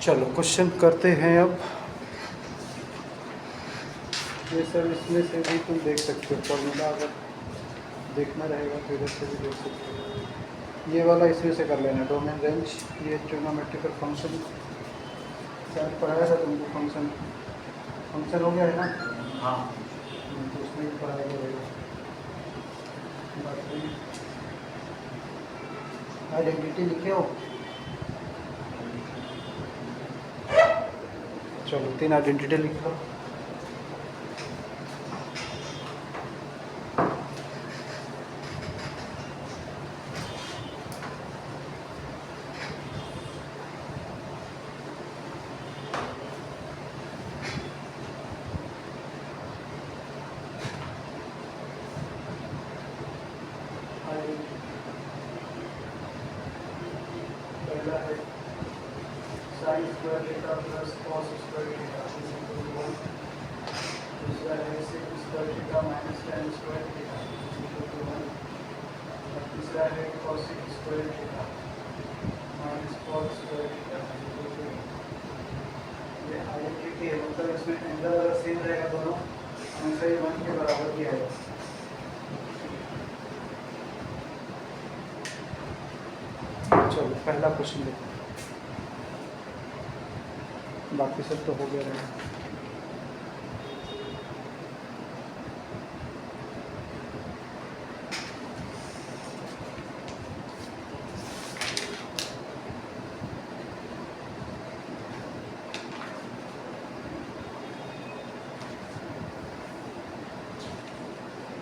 चलो क्वेश्चन करते हैं अब। ये सब इसमें से भी तुम देख सकते हो, फॉर्मूला अगर देखना रहेगा तो इधर से भी देख सकते हो। ये वाला इसमें से कर लेना, डोमेन रेंज, ये ट्रिग्नोमेट्रिकल फंक्शन शायद पढ़ाया था तुमको। फंक्शन फंक्शन हो गया है ना? हाँ। तो उसमें भी पढ़ाया रहेगा। बाकी आइडेंटिटी लिखे हो? चलो 3 आइडेंटिटी लिख लो। पहला है sine square theta plus cos square theta is equal to 1। दूसरा है sec square theta minus tan square theta is equal to 1। और तीसरा है cosec square theta minus cos square theta is equal to 1। ये आइडेंटिटी है, मतलब इसमें angle अगर सेम रहेगा दोनों हमेशा ही 1 के बराबर ही आएगा। चलो पहला क्वेश्चन देखो, बाकी सब तो हो गया रहेगा।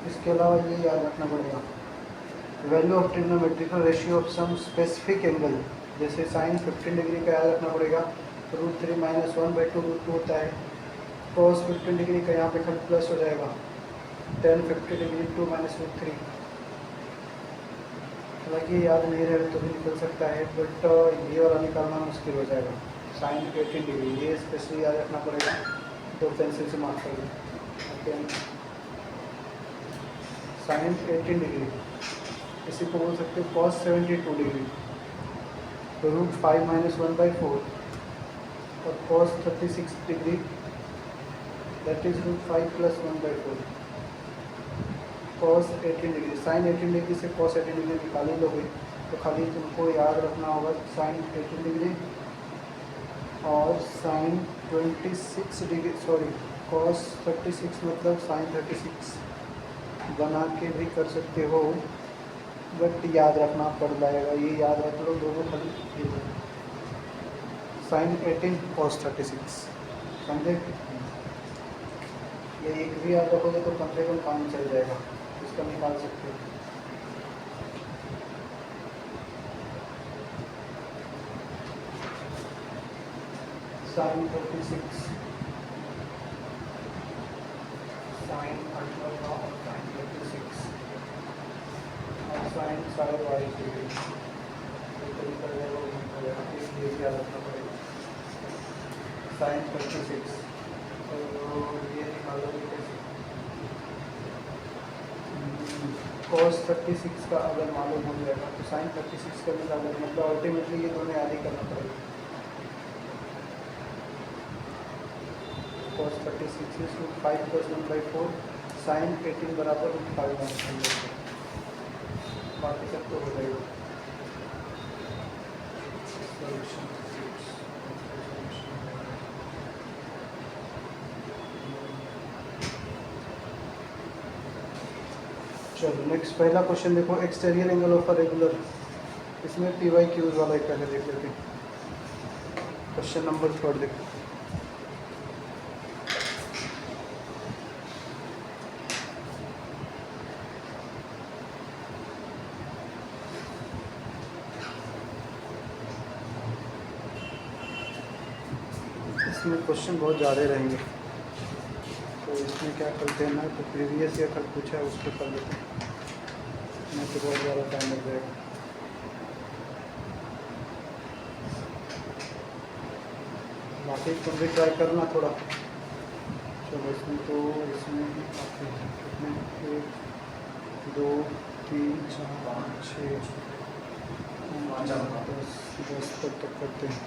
इसके अलावा ये याद रखना पड़ेगा, value of trigonometrical ratio of some specific angle, जैसे साइन 15 डिग्री का याद रखना पड़ेगा, √3 - 1/2 √2 होता है। कॉस 15 डिग्री का यहाँ पे खाली प्लस हो जाएगा, tan 50 डिग्री 2 - √3। हालांकि याद नहीं रहे तो भी निकल सकता है, बट ये वाला निकालना मुश्किल हो जाएगा। साइन 18 डिग्री ये स्पेशली याद रखना पड़ेगा, तो पेंसिल से मार्क कर लो। साइन 18 डिग्री इसी को बोल सकते हो कॉस 72 डिग्री, तो √5 - 1/4 और cos 36 degree that is √5 + 1/4। Cos 18 degree, sine 18 degree से कॉस 18 डिग्री निकाल ही लोगे, तो खाली तुमको याद रखना होगा साइन 18 डिग्री और साइन 26 डिग्री, सॉरी कॉस 36 मतलब साइन 36 बना के भी कर सकते हो, बट याद रखना पड़ जाएगा। ये याद रख लो दोनों खाली, साइन 18 कॉस 36 समझे। ये एक भी याद रखोगे तो कम से कम काम चल जाएगा, इसका निकाल सकते हो। साइन 36 साइन 18 और साइन 36 और साइन साढ़े 22 डिग्री निकल जाएगा, इसलिए याद रखना पड़ेगा। साइन 36 तो ये निकालोगे कैसे, कॉस 36 का अगर मालूम हो जाएगा तो साइन 36 का निकालो, मतलब अल्टीमेटली ये दोनों याद ही करना पड़ेगा। cos 36 is √5 + 1/4, साइन 18 बराबर √5 - 1/4। बाकी सब तो हो जाएगा। चलो नेक्स्ट पहला क्वेश्चन देखो, exterior angle of a regular, इसमें PYQ वाला एक पहले देख लेते हैं। क्वेश्चन नंबर 3 देखो, इसमें क्वेश्चन बहुत ज़्यादा रहेंगे, तो इसमें क्या करते हैं ना, तो प्रीवियस ईयर कल पूछा है उसको कर लेते हैं, नहीं तो बहुत ज़्यादा टाइम लग जाएगा। बाकी तुम भी ट्राई करना थोड़ा। चलो इसमें तो इसमें कितने 1 2 3 4 5 6 10 तक करते हैं।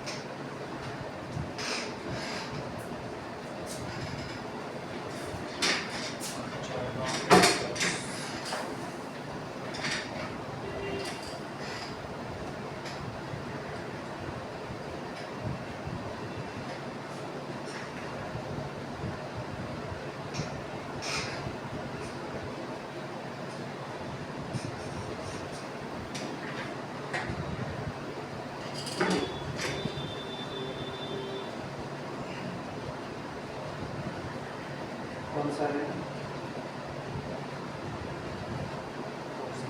कौन सा है?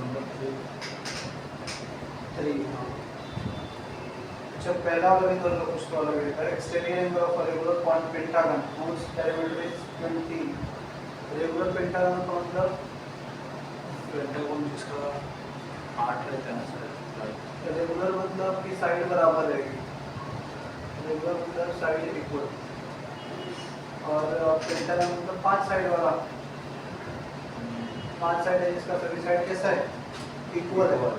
नंबर 3। 3। हाँ, अच्छा पहला वाला भी कर लो, कुछ तो अलग है। Exterior angle of a regular point pentagon whose perimeter is 20। Regular pentagon का मतलब पेंटागन जिसका 8 रहता है ना सर। रेगुलर मतलब कि साइड बराबर रहेगी। रेगुलर मतलब साइड इक्वल, और पेंटागन मतलब 5 साइड वाला। 5 साइड है जिसका सभी साइड कैसा है? इक्वल है।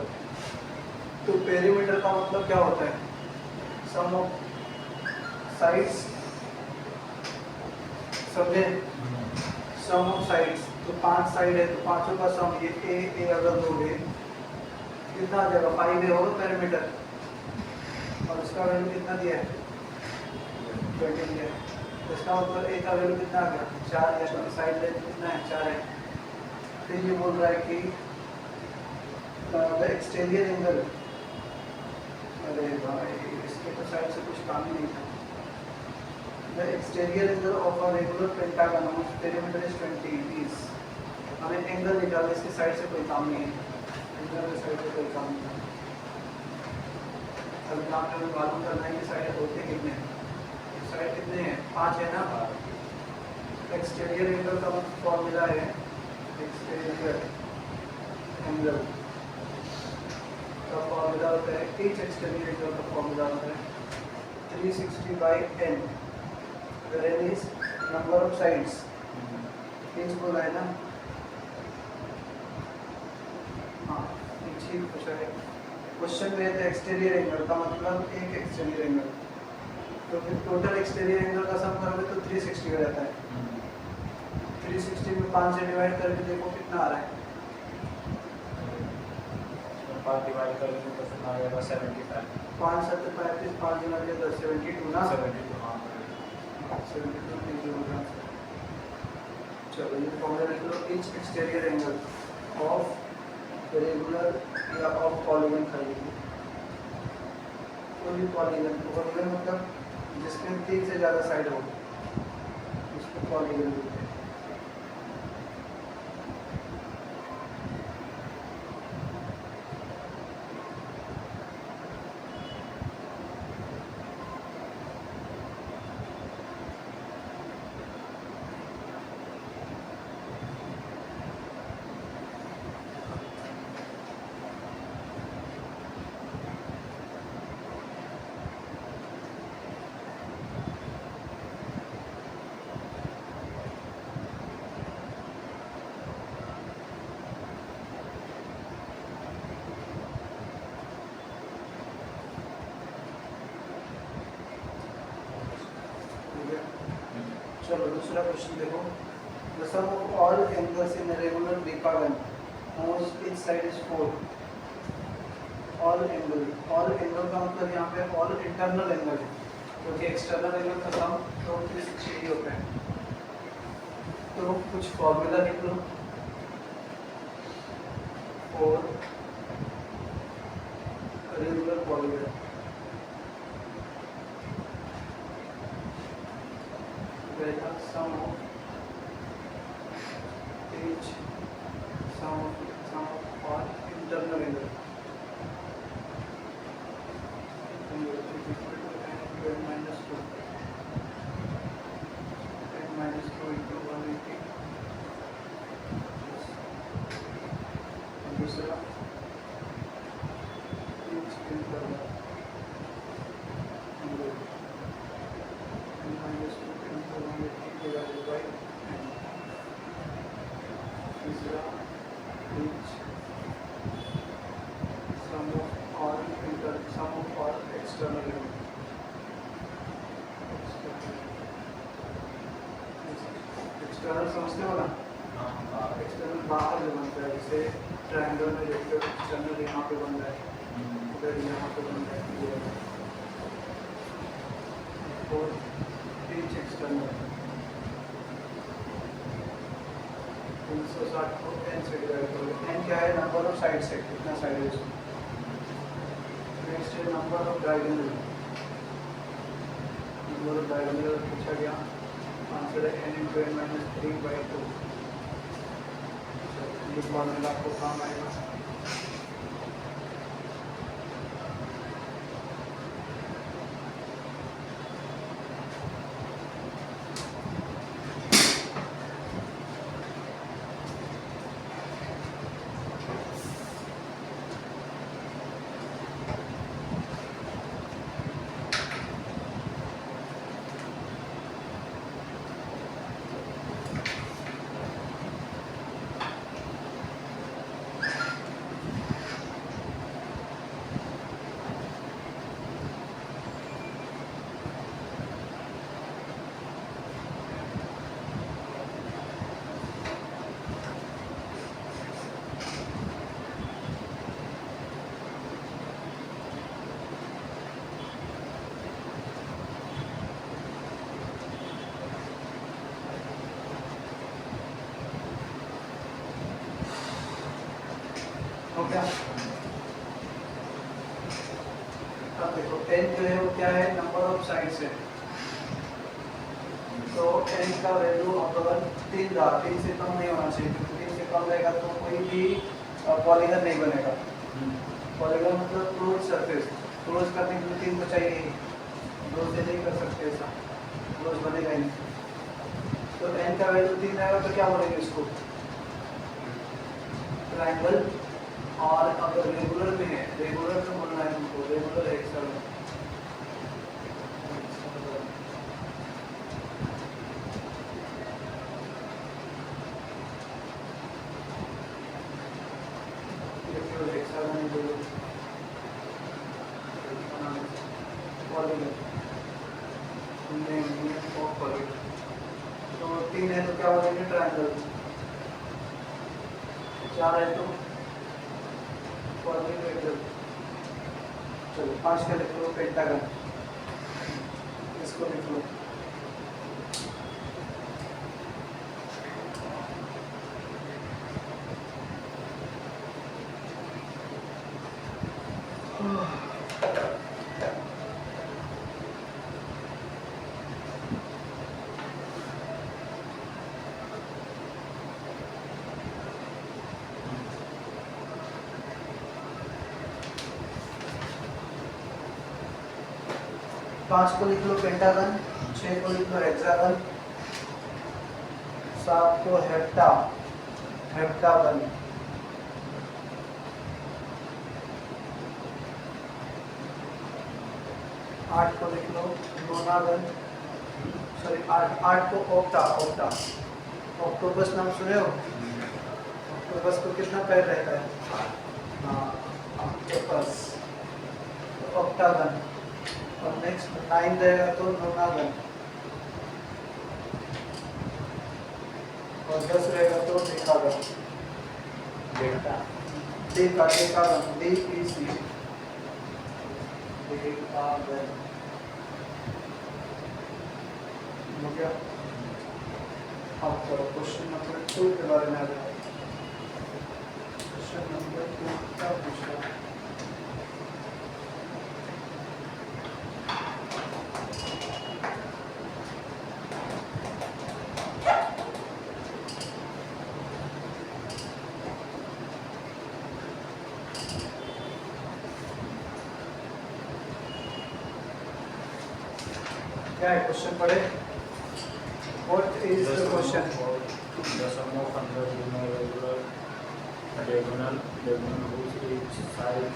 तो पेरीमीटर का मतलब क्या होता है? सम ऑफ साइड्स, समझे? सम ऑफ साइड्स। तो 5 साइड है तो पांचों का सम, ये ए अगर दोगे कितना आ जाएगा? 5 होगा पेरीमीटर, और इसका वैल्यू कितना दिया है? 20 दिया है। इसका मतलब ए का वैल्यू कितना आ गया? 4 है, क्योंकि साइड लेंथ कितना है? 4 है। फिर ये बोल रहा है कि द एक्सटीरियर एंगल, अरे भाई इसके तो साइड से कुछ काम ही नहीं था। The exterior angle of a regular pentagon whose perimeter is 20 is, हमें एंगल निकालना, इसके साइड से कोई काम नहीं है। एंगल के साइड से कोई काम नहीं है। अभी काम हमें मालूम करना है कि साइड होते कितने हैं। साइड कितने हैं? 5 है ना। एक्सटीरियर एंगल का फॉर्मूला है, एक्सटीरियर एंगल का फॉर्मूला होता है, ईच एक्सटीरियर एंगल का फॉर्मूला होता है 360/n, where n is number of sides। Each बोला है ना? हाँ, ईच ही पूछा है। क्वेश्चन में है एक्सटीरियर एंगल का मतलब एक एक्सटीरियर एंगल, तो फिर टोटल एक्सटीरियर एंगल का सम करोगे तो 360 हो जाता है। 360 में 5 से डिवाइड करके देखो कितना आ रहा है। 5 डिवाइड करेंगे तो कितना आ जाएगा? 75। 5 7 35, 5 गुना 10, 72 ना। 72, हाँ। 72 नहीं होगा। चलो ये फॉर्मूला लिख लो, each exterior angle of regular या ऑफ पॉलीगन खाली, कोई भी पॉलीगन। पॉलीगन मतलब जिसमें 3 से ज़्यादा साइड हो, उसको पॉलीगन बोलते हैं। चलो दूसरा क्वेश्चन देखो। The sum of all angles in a regular decagon whose each side is 4। all angle का मतलब यहाँ पे all internal angle है, क्योंकि एक्सटर्नल एंगल का सम तो 360 ही होता है। तो कुछ फॉर्मूला लिख लो for regular polygon. Sum of each sum of all internal angle is equal to n minus 2 into 180। दूसरा each internal angle n minus 2 into 180 divided by n। तीसरा each sum of all external angle। External समझते हो ना? External बाहर जो बनता है, जैसे ट्रायंगल में देखते हो एक्सटर्नल यहाँ पे बन रहा है, उधर यहाँ पे बन रहा है, ये और each external 360 को n से डिवाइड करोगे। n क्या है? नंबर ऑफ साइड से, कितना साइड है उसमें। नेक्स्ट है number of diagonal. Number of diagonal पूछा गया, आंसर है n इंटू एन माइनस 3/2। ये फॉर्मूला आपको काम आएगा। हो गया। अब देखो n जो है वो क्या है, नंबर ऑफ साइड्स है। तो n का वैल्यू अगर 3 रहा, 3 से कम नहीं होना चाहिए, क्योंकि 3 से कम रहेगा तो कोई भी पॉलीगन नहीं बनेगा। पॉलीगन मतलब क्लोज सरफेस, क्लोज करने के लिए 3 तो चाहिए ही, 2 से नहीं कर सकते ऐसा, क्लोज बनेगा ही नहीं। तो n का वैल्यू 3 रहेगा तो क्या बोलेंगे इसको, ट्रायंगल। और अगर रेगुलर में है, रेगुलर तो बोलना है तुमको, रेगुलर हेक्सागन। ये केवल हेक्सागन ही बोलो, पॉलीगन नहीं ऑफ पॉलीगन। तो 3 है तो क्या बोलेंगे, ट्रायंगल। 4 है तो क्वाड्रिलेटरल। चलो 5 का लिख लो, पेंटागन। इसको लिख लो, पाँच को लिख लो पेंटागन, 6 को लिख लो हेक्सागन, 7 को हेप्टागन, 8 को लिख लो नोनागन, सॉरी 8 को ऑक्टा। ऑक्टोपस नाम सुने हो? ऑक्टोपस को कितना पैर रहता है? हाँ, ऑक्टोपस, ऑक्टागन। और नेक्स्ट 9 रहेगा तो नोनागन, और 10 रहेगा तो डेकागन। Decagon, DEC, decagon. हो गया। अब चलो क्वेश्चन नंबर 2 के बारे में आ जाए। क्वेश्चन नंबर 2 क्या पूछा? क्या है क्वेश्चन पढ़े? What is the question? The sum of under regular diagonal whose each side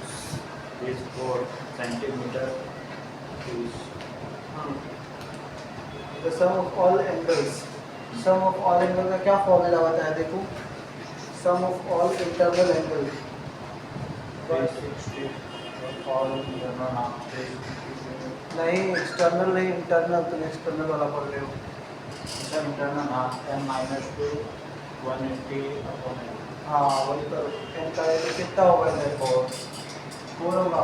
is 4 centimeter is The sum of all angles. Sum of all angle का क्या फॉर्मूला होता है? देखो, sum of all internal angle 360 all internal half नहीं, external नहीं, internal. तुम external वाला पढ़ रहे हो। internal half 10 minus 2 180 upon हाँ वही तो, n का वैल्यू कितना होगा इधर? 4 होगा।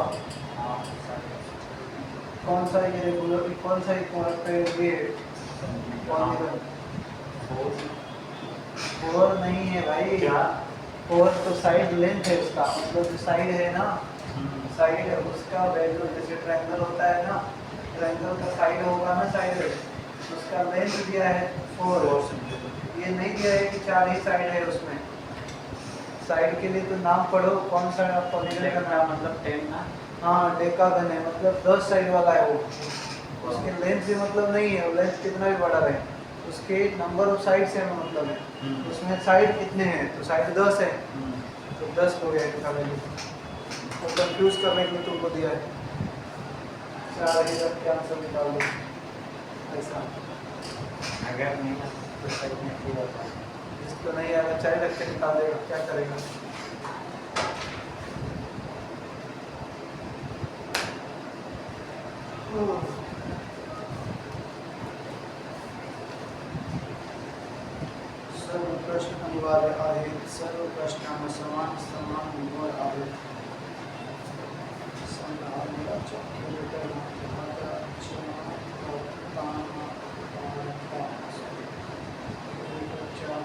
कौन सा ये रेगुलर, कौन सा कोण पे ये पॉलीगन? 4 नहीं है भाई। क्या? 4 तो साइड लेंथ है उसका, मतलब जो साइड है ना, साइड है उसका वैल्यू, जैसे ट्रायंगल होता है ना, ट्रायंगल का साइड होगा ना, साइड उसका लेंथ दिया है 4 4 सेंटीमीटर। ये नहीं दिया है कि 4 ही साइड है उसमें। साइड के लिए तो नाम पढ़ो कौन सा पॉलीगन डेका करना है। मतलब 10 ना। हाँ डेकागन है, मतलब 10 साइड वाला है वो। उसके लेंथ से मतलब नहीं है, लेंथ कितना भी बड़ा रहे, उसके नंबर ऑफ साइड से मतलब है। उसमें साइड कितने हैं, तो साइड 10 है, तो 10 हो गया इसका वैल्यू। तो कंफ्यूज करने के लिए तुमको दिया है, 4 ही रख के आंसर निकाल दो ऐसा। अगर नहीं ना तो साइड में पूरा था। जिसको नहीं आएगा 4 रख के निकाल देगा, क्या करेगा। सर्व प्रश्न अनिवार्य आहे, सर्व प्रश्नांना समान समान निवड आहे। संघाचा खेळ महाराजांच्या भक्तांना कर्तव्याच्या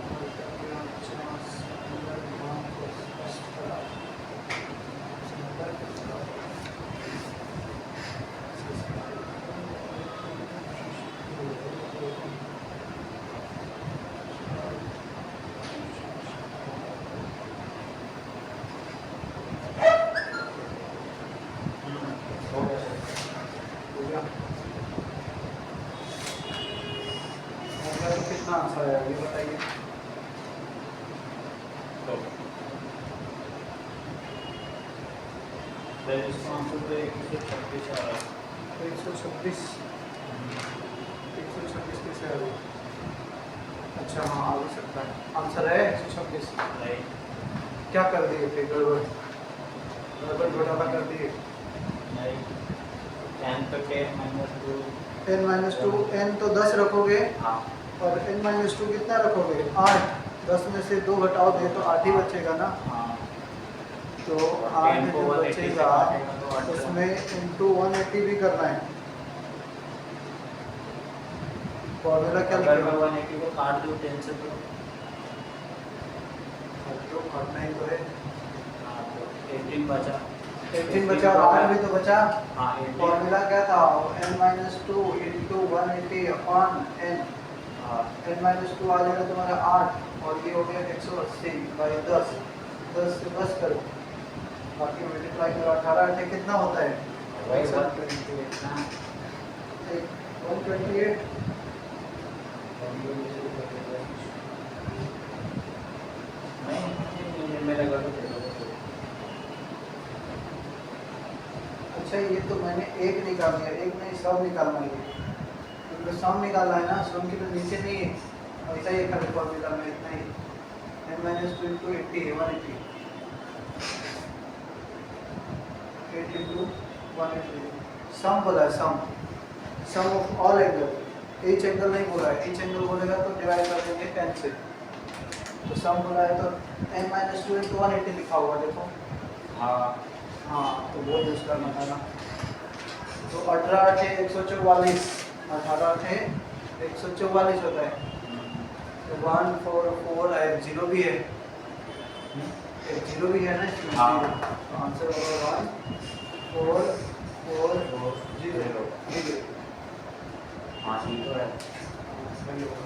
संदर्भात स्पष्ट कितना आंसर है ये बताइए। तो इसका आंसर तो 126 आ रहा है। 126 कैसे आ गया। अच्छा हाँ आ भी सकता है, आंसर है 126। नहीं क्या कर दिए फिर, गड़बड़ गड़बड़ घोटाला कर दिए। नहीं 10 तो 10 माइनस 2। n माइनस 2, n तो 10 रखोगे हाँ और n माइनस 2 कितना रखोगे 8, 10 में से 2 घटाओ दे तो 8 ही बचेगा ना। हाँ तो और 8 10 को जो 180 से बचेगा काटेगा तो 8 उसमें इंटू 180 भी करना है। फॉर्मूला क्या अगर मैं लिखेगा, 180 को काट दूँ 10 से तो काटना ही तो है। हाँ तो 18 बचा। 18 बचा और 8 भी तो बचा। हाँ 18 फॉर्मूला क्या था, n minus 2 into 180 upon n। हाँ n माइनस 2 आ जाएगा तुम्हारा 8 और ये हो गया 180 बाई 10, 10 से बस करो, बाकी मल्टीप्लाई करो। 18 8 कितना होता है, वही 128 ना। 128। नहीं मेरा घर तो अच्छा ये तो मैंने एक निकाल दिया, एक नहीं सब निकालना है, क्योंकि सम निकालना है ना, सम के तो नीचे नहीं है, ऐसा ही खाली फॉर्मूला में इतना ही। n minus 2 into 80 180, 8 into 180 sum बोला है, sum of all angle, each angle नहीं बोला है, एच एंगल बोलेगा तो डिवाइड कर देंगे 10 से। तो सम बोला है तो n माइनस 2 इंटू 180 लिखा हुआ देखो। हाँ हाँ तो वो यूज करना था ना। तो 18 थे 144, 18 थे 144 होता है। तो 1 4 4 है, 0 भी है, एक 0 भी है ना इसमें। हाँ। तो आंसर होगा 1 4 4 0 0। हाँ ठीक तो है। सही होगा।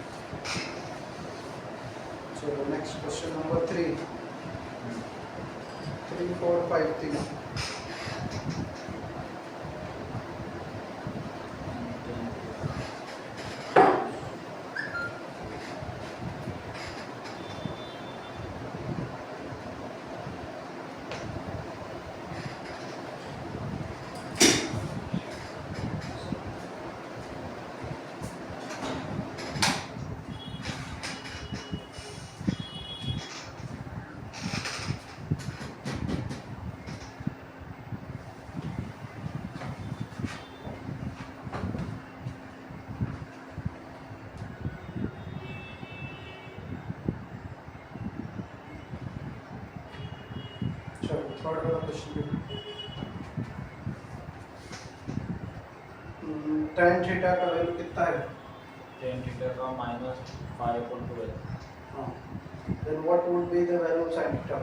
चलो नेक्स्ट क्वेश्चन नंबर 3 3 4 5 3। थर्ड वाला क्वेश्चन tan थीटा का वैल्यू कितना है। tan थीटा का -5/12। हाँ then what would be the value of sin theta।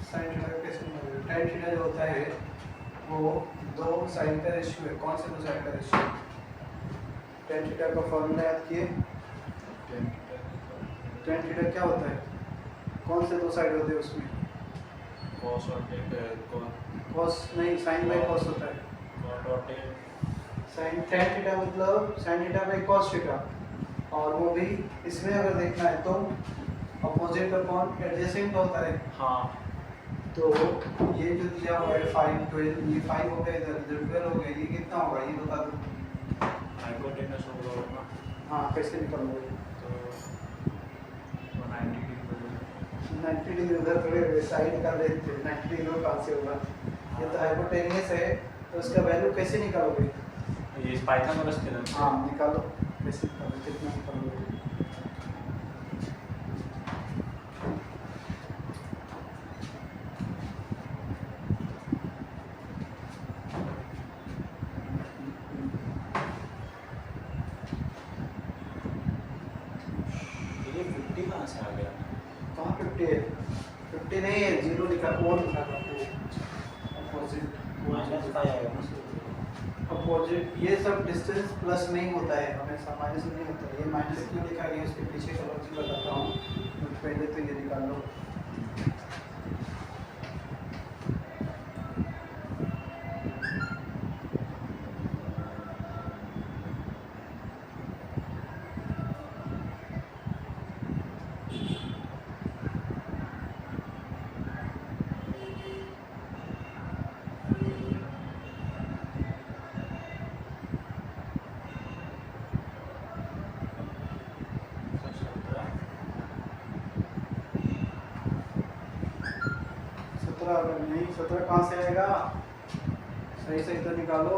sin theta का कैसे मिलेगा, tan थीटा जो होता है वो दो साइन का रेशियो है। कौन से दो साइन का रेशियो, टेन थीटा का फॉर्मूला याद किए। टेन थीटा क्या होता है, कौन से दो साइड होते हैं उसमें? कॉस और कॉस नहीं, साइन बाई कॉस होता है। साइन टेन थीटा मतलब sine theta by cos theta, और वो भी इसमें अगर देखना है तो अपोजिट अपॉन एडजेसेंट होता है। हाँ तो ये जो दिया हुआ है 5 12, ये 5 हो गया, इधर 12 हो गया, ये कितना होगा ये बता दो। हाइपोटेनस होगा ना, हाँ कैसे निकालोगे? तो 190 डिग्री 90 डिग्री उधर थोड़े साइड निकाल रहे थे, 90 डिग्री कहाँ से होगा? ये तो हाइपोटेनियस है, तो उसका वैल्यू कैसे निकालोगे? ये पाइथागोरस थ्योरम। हाँ निकालो, कैसे निकालोगे, कितना निकालोगे? ये 50 कहाँ से आ गया? कहाँ 50 है? 50 नहीं है, जीरो लिखा, और लिखा था अपोजिट। माइनस का आएगा ना। अपोजिट ये सब डिस्टेंस प्लस में ही होता है, हमेशा माइनस में नहीं होता है। ये माइनस क्यों लिखा गया इसके पीछे का लॉजिक बताता हूँ, पहले तो ये निकाल लो। अगर नहीं 17 कहाँ से आएगा? सही सही तो निकालो।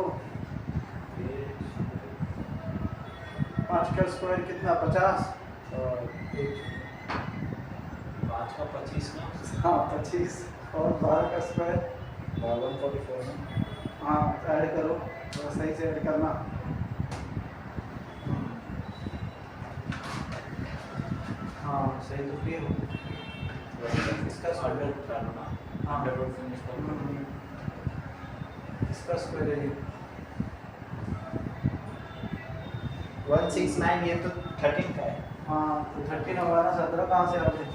5 का स्क्वायर कितना? 50 और 5 का 25 ना, हाँ 25 और 12 का स्क्वायर 144 ना। हाँ ऐड करो, थोड़ा सही से ऐड करना। हाँ सही तो क्लियर हो। इसका स्क्वायर करना, हाँ डबल फिनिश करना। इसका स्क्वायर है ये 169, ये तो 13 का है। हाँ तो 13 होगा ना, 17 कहाँ से आ गए?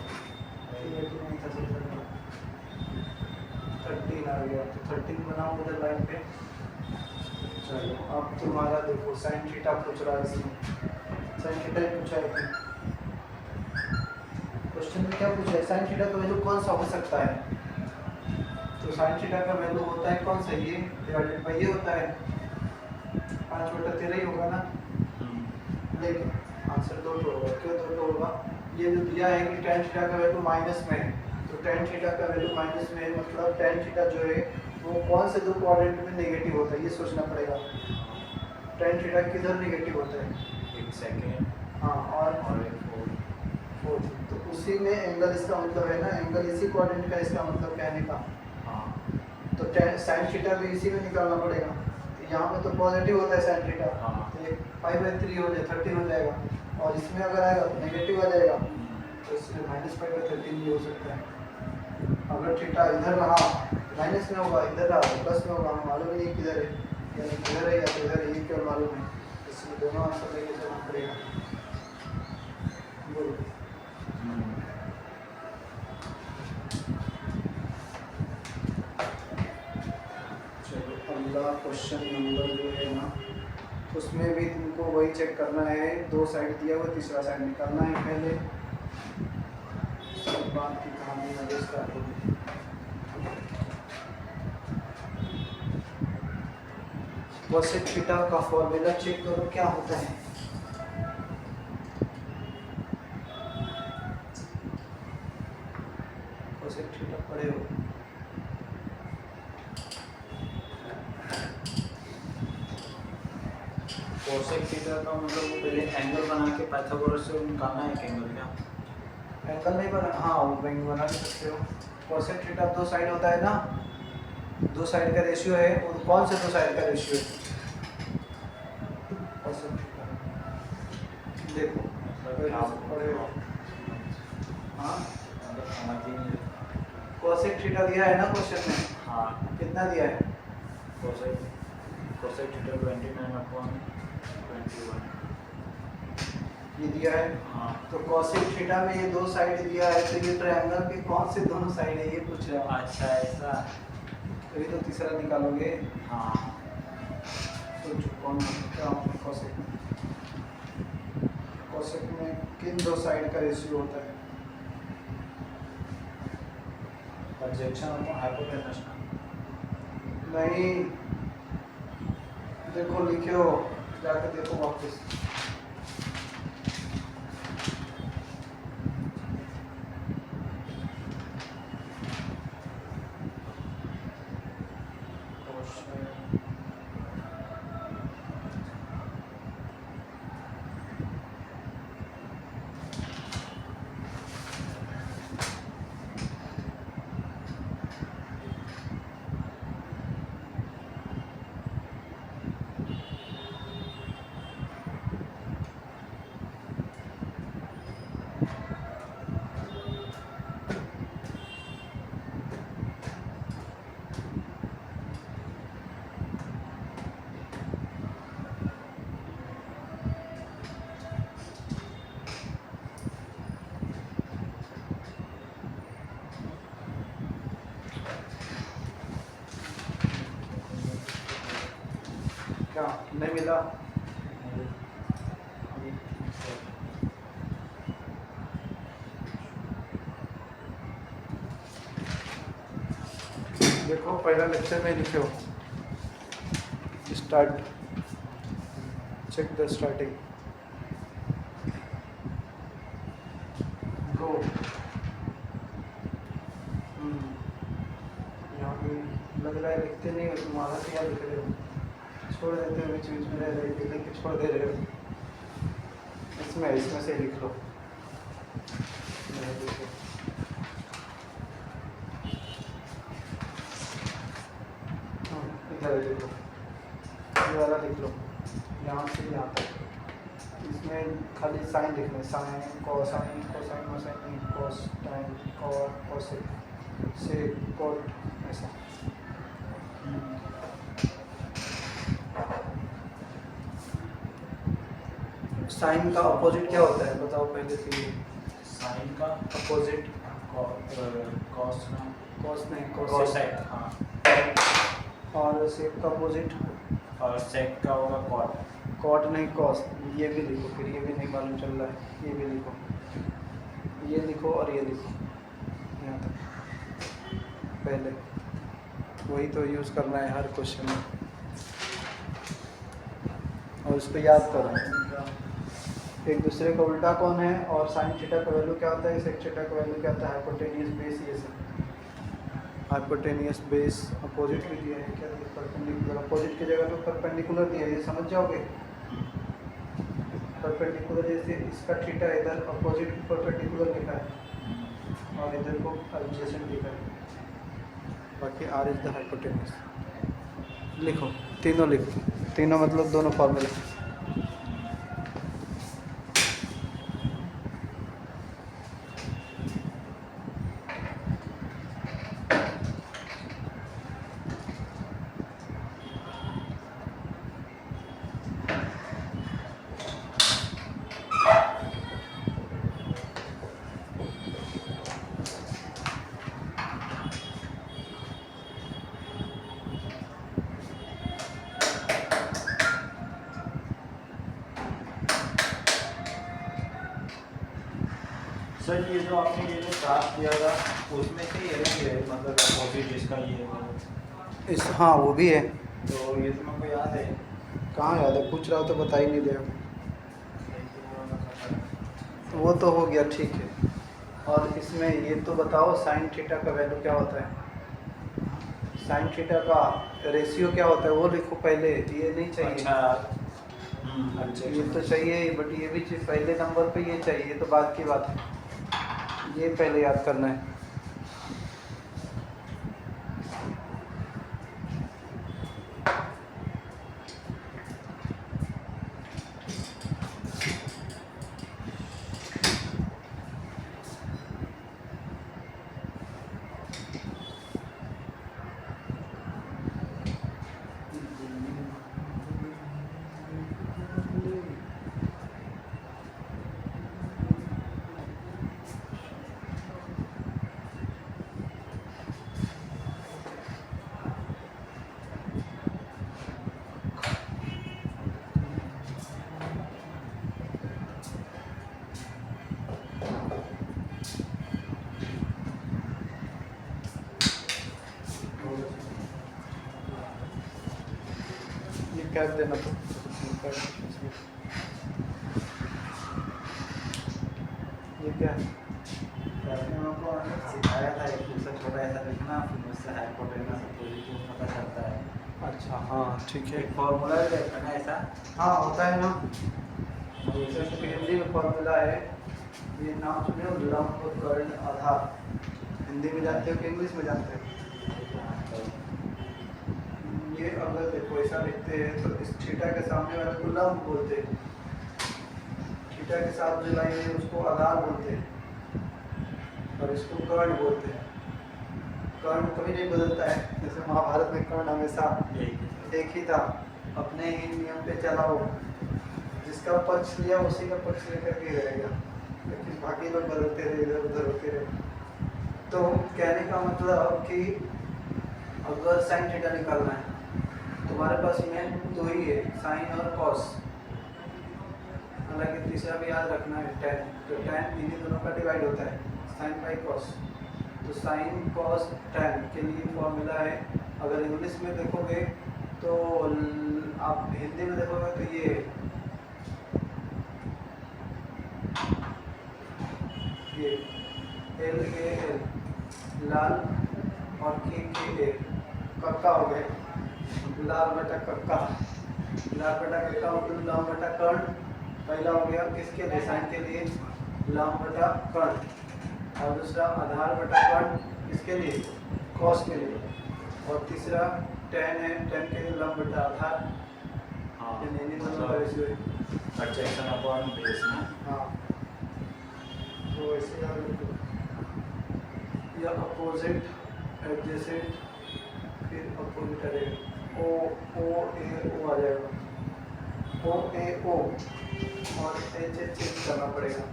13 आ गया, तो 13 बनाओ उधर लाइन पे। चलो अब तुम्हारा देखो, साइन थीटा पूछ रहा है इसमें, साइन थीटा ही पूछा है क्वेश्चन में। क्या पूछा है? साइन थीटा का वैल्यू कौन सा हो सकता है? तो साइन थीटा का वैल्यू होता है कौन सा? ये डिवाइडेड बाई ये होता है, 5/13 ही होगा ना। लेकिन आंसर 2 तो होगा। क्यों 2 तो होगा? ये जो दिया है कि tan थीटा का वैल्यू माइनस में है, तो tan थीटा का वैल्यू माइनस में है, मतलब tan थीटा जो है वो कौन से दो क्वाड्रेंट में नेगेटिव होता है, ये सोचना पड़ेगा। tan थीटा किधर नेगेटिव होता है? एक सेकेंड हाँ और एक फोर्थ, तो उसी में एंगल, इसका मतलब है ना एंगल इसी क्वाड्रेंट का, इसका मतलब कहने का। हाँ तो साइन थीटा भी इसी में निकालना पड़ेगा। तो यहाँ पे तो पॉजिटिव होता है साइन थीटा, हाँ। तो ये 5/3 हो जाए 13 हो जाएगा, और इसमें अगर आएगा तो नेगेटिव आ जाएगा, तो इसमें -5/13 भी हो सकता है। अगर थीटा इधर रहा माइनस में होगा, इधर रहा तो प्लस में होगा, हमें मालूम ही नहीं किधर है, यानी किधर है या तो इधर है, ये केवल मालूम है। इसमें दोनों आंसर लेके चलना पड़ेगा। बोलो चलो अगला क्वेश्चन नंबर जो है ना, उसमें भी तुमको वही चेक करना है, 2 साइड दिया हुआ, तीसरा साइड निकालना है पहले। सब बात की कहानी आगे स्टार्ट होगी। कोसेक थीटा का फॉर्मूला चेक करो क्या होता है। कोसेक थीटा पढ़े हो? कोसेक थीटा का मतलब वो पहले एंगल बना के पाइथागोरस से निकालना है एक एंगल क्या? एंगल नहीं बना, हाँ वो बना भी सकते हो। कोसेक थीटा 2 साइड होता है ना, 2 साइड का रेशियो है, और कौन से 2 साइड का रेशियो है? कोसेक थीटा देखो पढ़े हो? हाँ कोसेक थीटा दिया है ना क्वेश्चन में, हाँ कितना दिया है? कोसेक थीटा 29/21 ये दिया है। हाँ तो cosec थीटा में ये दो साइड दिया है, तो ये ट्रायंगल के कौन से दोनों साइड है ये पूछ रहा हूँ। अच्छा ऐसा। तभी तो तीसरा निकालोगे। हाँ सोचो कौन क्या होगा cosec में। cosec में किन दो साइड का रेशियो होता है? प्रोजेक्शन और हाइपोटेनस। नहीं, देखो लिखे हो, जाके देखो वापस। क्या नहीं मिला? देखो पहला लेक्चर में लिखे हो, स्टार्ट, चेक द स्टार्टिंग, गो। यहाँ पे लग रहा है लिखते नहीं हो, तुम आधा क्या लिख रहे हो, छोड़ देते हो, बीच बीच में रह रहे लिख के छोड़ दे रहे हो। इसमें से लिख लो। इधर लिख लो, ये वाला लिख लो, यहाँ से यहाँ तक। इसमें खाली साइन लिखना है, साइन कोसाइन कोसाइन कोसाइन कोस टाइन कॉट कोसेक से कोट, ऐसा। साइन का अपोजिट क्या होता है बताओ पहले तो ये। साइन का अपोजिट कॉस ना कॉस नहीं कोसाइन। हाँ और सेक का अपोजिट और सेक का होगा कॉट। कॉट नहीं कॉस। ये भी लिखो, फिर ये भी नहीं मालूम चल रहा है, ये भी लिखो, ये लिखो और ये लिखो यहाँ तक पहले। वही तो यूज़ करना है हर क्वेश्चन में, और उसको याद करो। एक दूसरे का उल्टा कौन है, और साइन थीटा का वैल्यू क्या होता है, सेक थीटा का वैल्यू क्या होता है, हाइपोटेनियस बेस। ये सब हाइपोटेनियस बेस। अपोजिट भी दिया है, क्या दिया, परपेंडिकुलर। अपोजिट की जगह तो परपेंडिकुलर दिया है, ये समझ जाओगे। परपेंडिकुलर जैसे इसका थीटा इधर अपोजिट परपेंडिकुलर लिखा है और इधर को एडजेसेंट लिखा है, बाकी आर इज द हाइपोटेनियस। लिखो तीनों, लिखो तीनों मतलब दोनों फॉर्मूले। सर ये जो आपने ये जो ग्राफ दिया था उसमें से ये भी है, मतलब अपोजिट इसका ये है। इस हाँ वो भी है। तो ये तुमको याद है? कहाँ याद है, पूछ रहा हो तो बता ही नहीं दिया। वो तो हो गया, ठीक है। और इसमें ये तो बताओ साइन थीटा का वैल्यू क्या होता है, साइन थीटा का रेशियो क्या होता है वो लिखो पहले। ये नहीं चाहिए। अच्छा ये तो चाहिए, बट ये भी चीज़ पहले नंबर पे ये चाहिए, तो बात की बात है, ये पहले याद करना है। कैप देना तो ये क्या है? आपने हमको सिखाया था एक दूसरा छोटा ऐसा लिखना, फिर उससे हाइपोटेनस पॉजिटिव पता चलता है। अच्छा हाँ ठीक है। एक फॉर्मूला भी रहता है ना ऐसा। हाँ होता है ना, जैसे कि हिंदी में फॉर्मूला है, ये नाम सुने हो, लंब कर्ण आधार। हिंदी में जानते हो कि इंग्लिश में जानते हो? ये अगर देखो ऐसा लिखते हैं तो इस थीटा के सामने वाले को लंब बोलते हैं, थीटा के साथ जो लाइन है उसको आधार बोलते हैं, और इसको कर्ण बोलते हैं। कर्ण कभी नहीं बदलता है, जैसे महाभारत में कर्ण हमेशा एक ही था, अपने ही नियम पे चला वो, जिसका पक्ष लिया उसी का पक्ष लेकर के रहेगा, लेकिन बाकी लोग बदलते रहे, इधर उधर होते रहे। तो कहने का मतलब कि अगर साइन थीटा निकालना है, तुम्हारे पास में दो ही है, साइन और कॉस, हालांकि तीसरा भी याद रखना है tan। तो tan इन्हीं दोनों का डिवाइड होता है, साइन बाई कॉस। तो साइन कॉस tan के लिए फॉर्मूला है, अगर इंग्लिश में देखोगे तो आप हिंदी में देखोगे तो ये एल ए एल लाल और के ए कक्का हो गए, लाल बटा कक्का, लाल बटा कक्का मतलब लाल बटा कर्ण। पहला हो गया किसके लिए, साइन के लिए लाम बटा कर्ण, और दूसरा आधार बटा कर्ण किसके लिए, कॉस के लिए, और तीसरा tan है, tan के लिए लाम बटा आधार। हाँ इन्हीं दोनों का रेशियो है। एडजेक्शन अपॉन बेस में। हाँ तो ऐसे याद रखो, या अपोजिट एडजेसेंट, फिर अपोजिट रहेगा, ओ ओ ए ओ आ जाएगा, ओ ए ओ, और एच एच एच करना पड़ेगा,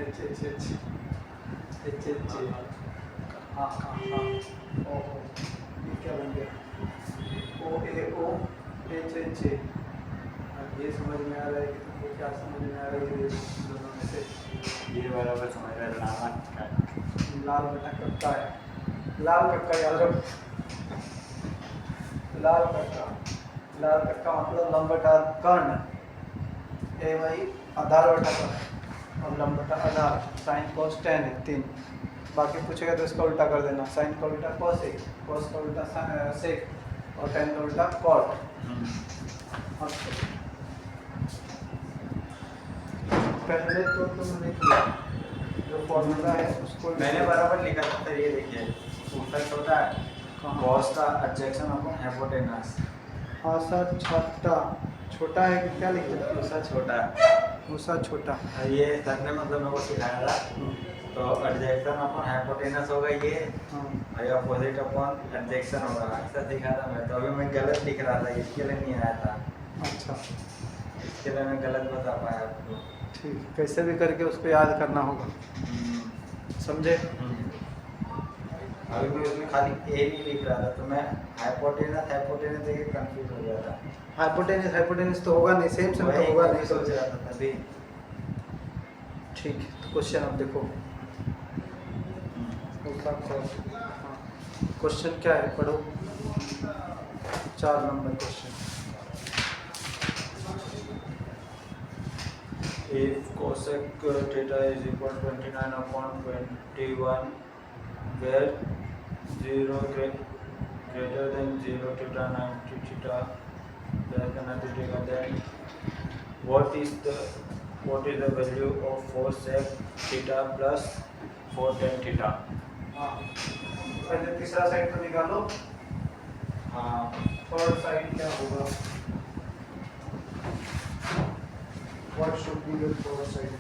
H H H H H, हाँ हाँ हाँ, ओ ओ, ये क्या बन गया, ओ ए ओ एच एच ए। अब ये समझ में आ रहा है कि तुमको क्या समझ में आ रहा है, ये दोनों में से ये बराबर समझ रहा है, लाल बटा कक्का है, लाल कक्का याद रखो, लाल कक्का, लाल कक्का मतलब लंब बटा कर्ण, ए वही आधार बटा कर्ण, और लंब बटा आधार, साइन कॉस tan है 3। बाकी पूछेगा तो इसका उल्टा कर देना, साइन का उल्टा कॉस है, कॉस का उल्टा सेक, और tan का उल्टा कॉट। पहले तो तुमने किया जो फॉर्मूला है उसको मैंने बराबर लिखा था, तो ये देखिए ऊपर छोटा है, कॉस का एडजेक्शन अपॉन हाइपोटेनस। हाँ सर, छोटा है कि क्या लिखते हैं, दूसरा छोटा है, दूसरा छोटा। ये सर ने मतलब मेरे को सिखाया था। तो एडजेक्शन अपॉन हाइपोटेनस होगा ये, हाँ और अपोजिट अपॉन एडजेक्शन होगा, ऐसा सिखा था मैं। तो अभी मैं गलत लिख रहा था, इसके लिए नहीं आया था, अच्छा इसके लिए मैं गलत बता पाया आपको। ठीक, कैसे भी करके उसको याद करना होगा, समझे? अभी मैं उसमें खाली ए नहीं लिख रहा था, तो मैं हाइपोटेनस देख के कंफ्यूज हो गया था। हाइपोटेनस तो होगा नहीं, सेम तो होगा नहीं, सोच रहा था तभी। ठीक, तो क्वेश्चन अब देखो, क्वेश्चन क्या है पढ़ो, 4 number question. If cosec theta is equal to 29 upon 21, where 0 greater than 0 theta 90 theta less than 90 theta, then what is the value of 4 sec theta plus 4 tan theta? हाँ, पहले तीसरा साइड तो निकालो, हाँ, थर्ड साइड क्या होगा, what should be your third side,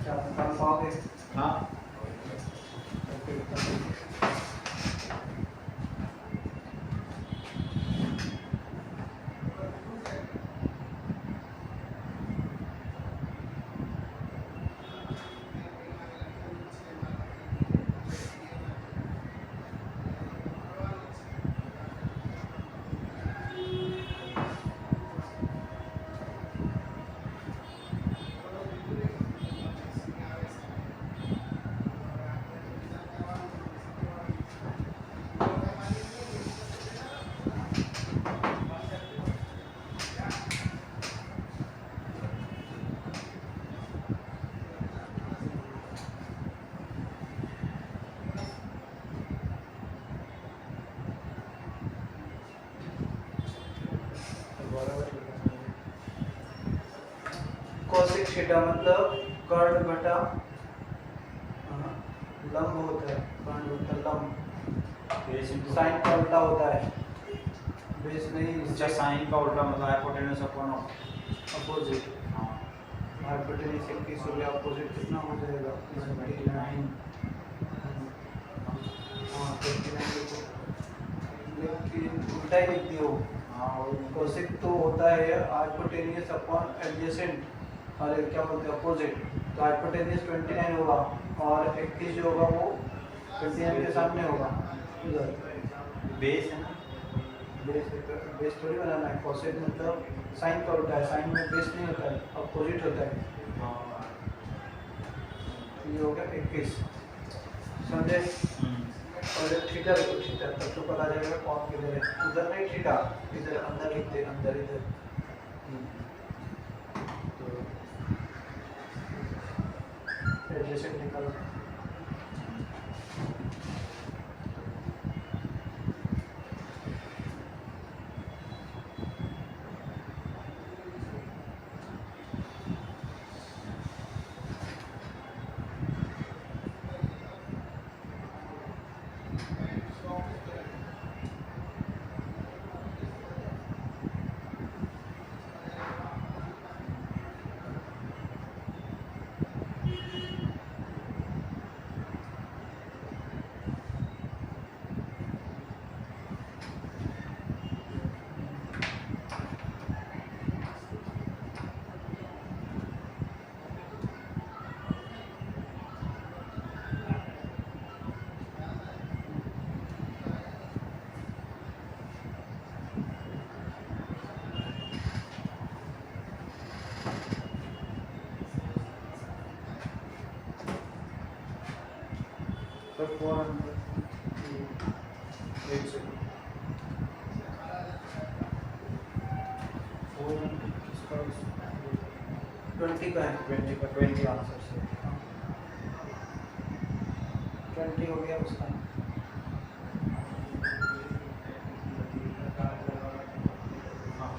क्या निकाल पाओगे? हाँ, थीटा मतलब कर्ण बटा लंब होता है, कर्ण बटा लंब। बेस इंटू साइन का उल्टा होता है, बेस नहीं, अच्छा साइन का उल्टा मतलब हाइपोटेनस अपॉन अपोजिट। हाँ हाइपोटेनस 21 हो गया, अपोजिट कितना हो जाएगा 29। हाँ 29 देखो, लेकिन उल्टा ही लिख दियो। हाँ वही कोसेक तो होता है हाइपोटेनियस अपॉन एडजेसेंट, और क्या बोलते हैं अपोजिट। तो हाइपोटेनियस 29 होगा और 21 जो होगा वो 29 के सामने होगा इधर। बेस है ना। बेस थोड़ी बनाना है, कोसेक मतलब साइन का उल्टा है, साइन में बेस नहीं होता है, अपोजिट होता है। हाँ ये हो गया 21, समझे। और थीटा देखो, थीटा तब तो पता चलेगा कौन किधर है, उधर नहीं थीटा, इधर अंदर लिख दे, अंदर इधर। तो एडजेसेंट निकालो। तो 400 एक सेकंड 400 किसका 20 का है, 20 का 20 आंसर से 20 हो गया उसका। हाँ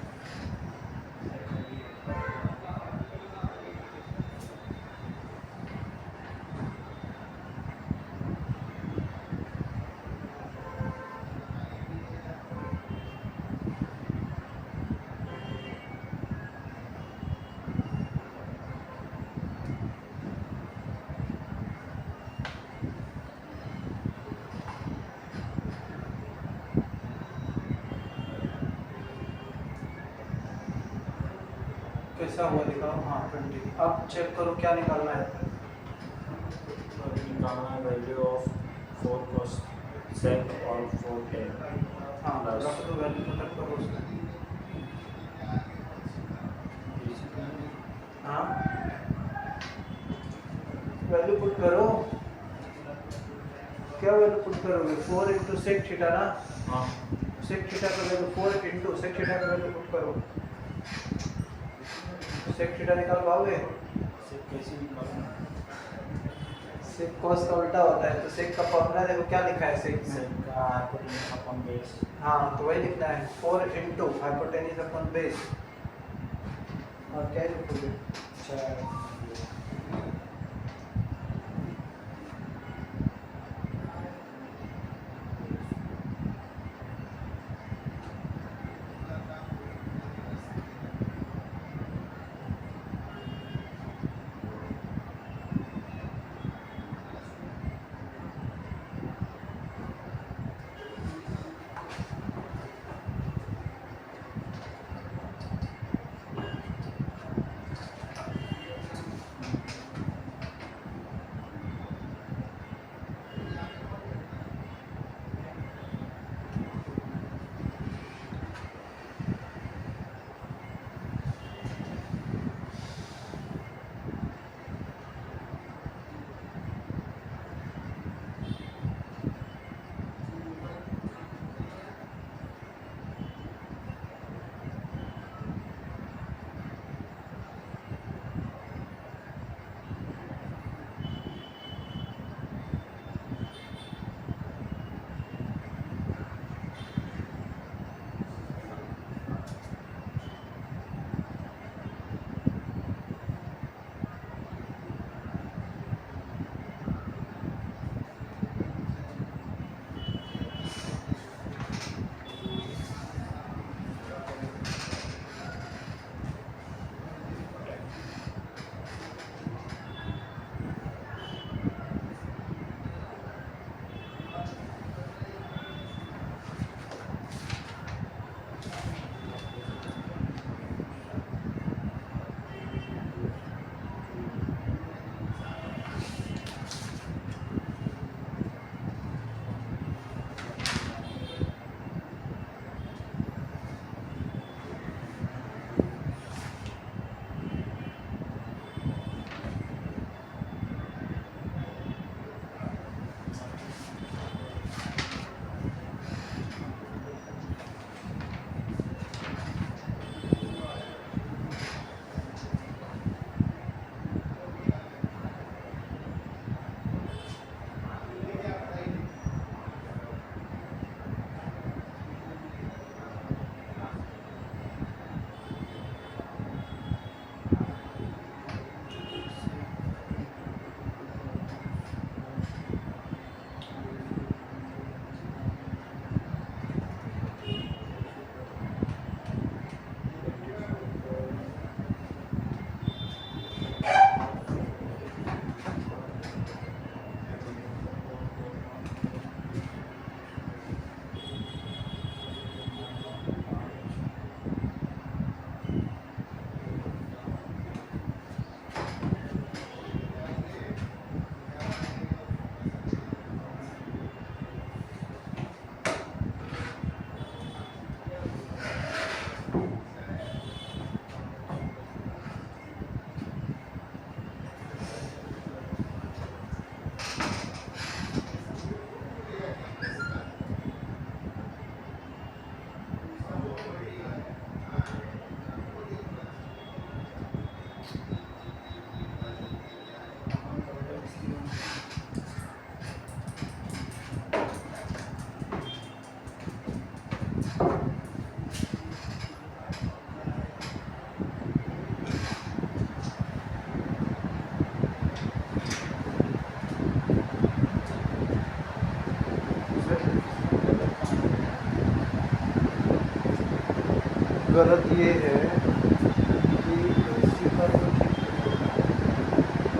कैसा हुआ दिखाओ। हाँ 20। अब चेक करो क्या निकालना है। तो अभी निकालना है वैल्यू ऑफ 4 cos sec और 4 tan हाँ प्लस रख दो, वैल्यू पुट अप करो उसका। हाँ वैल्यू पुट करो, क्या वैल्यू पुट करोगे, 4 इंटू सेक थीटा ना, हाँ सेक थीटा का वैल्यू 4 इंटू सेक थीटा का वैल्यू पुट करो। सेक थीटा निकाल पाओगे। sec कैसे निकालना सेक कॉस का उल्टा होता है, तो सेक का फॉर्मूला देखो क्या लिखा है सेक में। sec का हाइपोटेनस अपॉन बेस हाँ तो वही लिखना है, 4 इंटू हाइपोटेनिस अपॉन बेस, और क्या लिखोगे। अच्छा गलत ये है कि एसी का तो ठीक है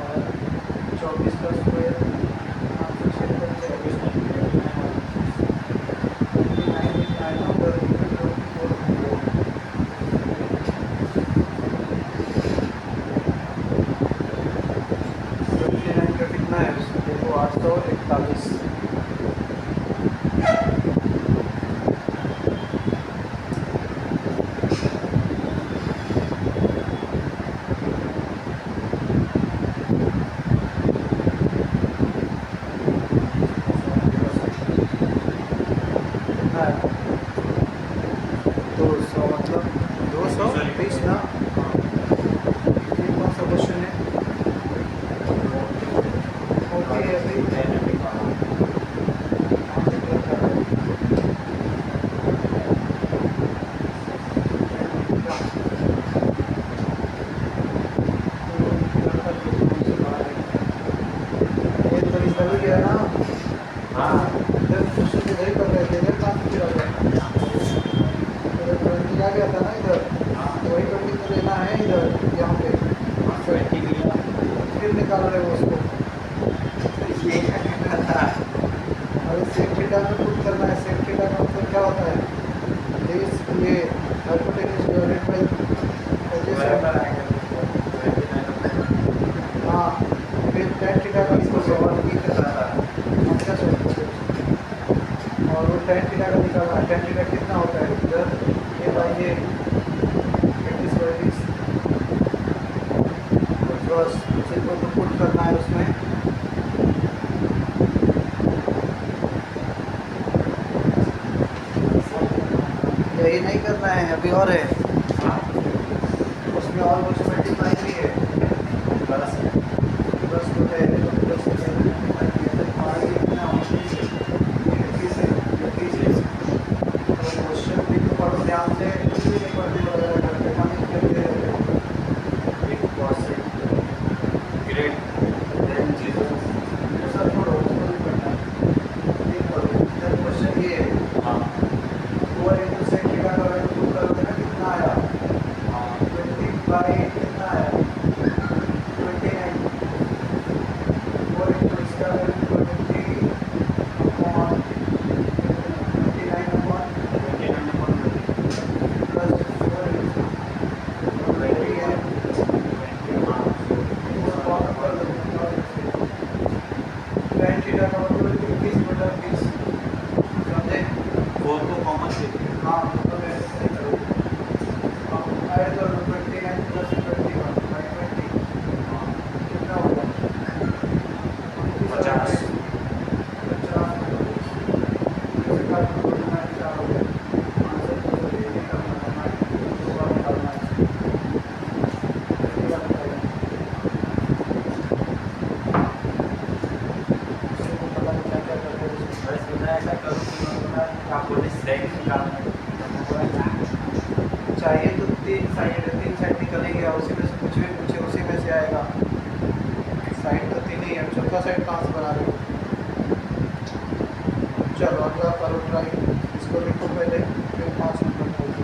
और 24 का स्क्वायर 29 का कितना है उसमें देखो 841। कितना है 200 मतलब 220 ना। ये कौन सा क्वेश्चन है? ओके अभी ये तो निकल गया ना। हाँ इधर क्वेश्चन इधर ही कर रहे थे, इधर कहाँ से फिर आ गया? इधर 20 आ गया था ना इधर, तो वही 20 तो लेना है इधर यहाँ पे, फिर निकाल रहे हो उसको। अरे सेक थीटा में पुट करना है। सेक थीटा का मतलब क्या होता है? दिस ये हाइपोटेन्यूज डिवाइडेड बाय हाँ, फिर tan थीटा का इसको सॉल्व की करना है। अच्छा सॉल्व और वो tan थीटा का निकालना है। tan थीटा कितना होता है इधर ये बाई ये 20 बस उसी को तो पुट करना है उसमें। यही नहीं करना है, अभी और है उसमें, और कुछ मल्टीप्लाई भी है प्लस को है तो प्लस से मल्टीप्लाई किया तो आगे कितना होती है 21 तो क्वेश्चन भी तो पढ़ो ध्यान से, कुछ भी नहीं पढ़ते वगैरह करते खाली करते रहते हो। ऐसा छोड़ो, उसको भी पढ़ना है। ये पढ़ो इधर क्वेश्चन ये है 2 इंटू सेक थीटा का वैल्यू पुट करोगे ना कितना आया 20 बाई कितना आया 29 4 इंटू इसका value 20 upon 29 upon plus 4 into 20 है अपॉन कर दो tan थीटा का मतलब 21/20 समझे? हाँ मतलब ऐसे करो अब ऐड कर दो 29 प्लस 21 बाई 20 कितना होगा 50 चाहिए तो 3 साइड निकलेंगे और उसी में से कुछ भी पूछे उसी में से आएगा। साइड तो 3 ही है, चौथा साइड कहाँ से बना रहे हो? चलो अगला करो ट्राई, इसको लिखो पहले फिर 5 नंबर बोलो।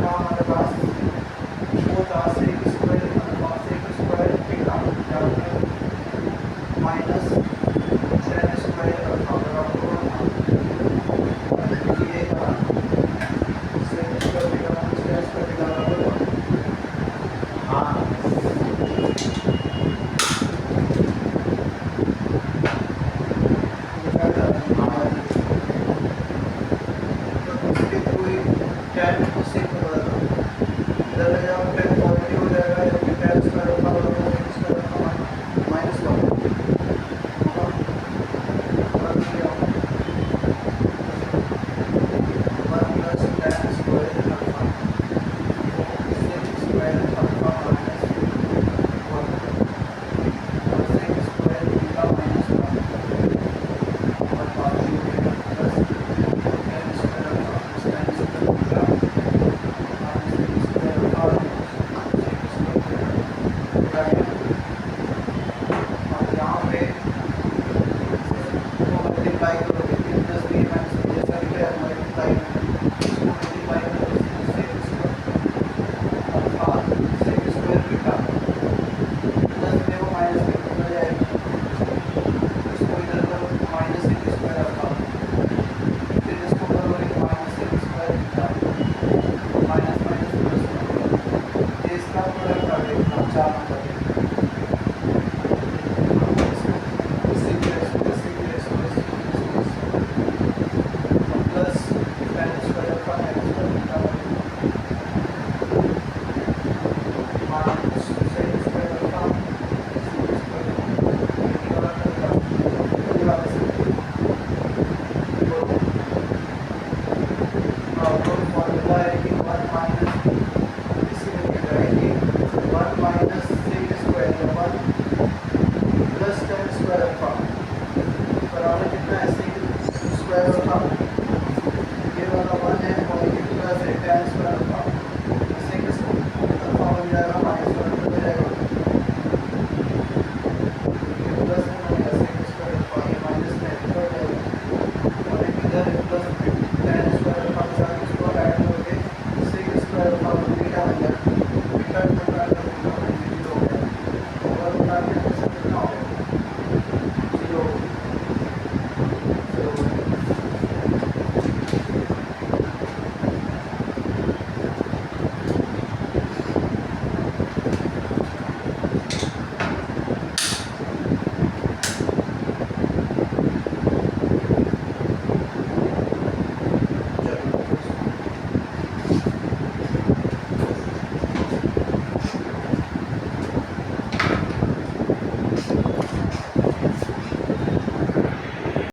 हमारे पास वो था sec square alpha sec square theta क्या प्रोडक्ट आ गया इतना 4 नंबर है plus tan square alpha tan square alpha minus sin square alpha sin square formula है कि 1 माइनस इसी में रहेगी 1 minus sin square 1 plus tan square alpha बराबर कितना है sin स्क्वायर अल्फा ये वाला 1 है और ये प्लस है tan square alpha sin alpha बन जाएगा माइनस 1 हो जाएगा ये प्लस में हो जाएगा sin स्क्वायर अल्फा ये माइनस में हो जाएगा और एक इधर प्लस tan स्क्वायर अल्फा के साथ इसको ऐड करके sin स्क्वायर अल्फा बीटा बन जाएगा बीटा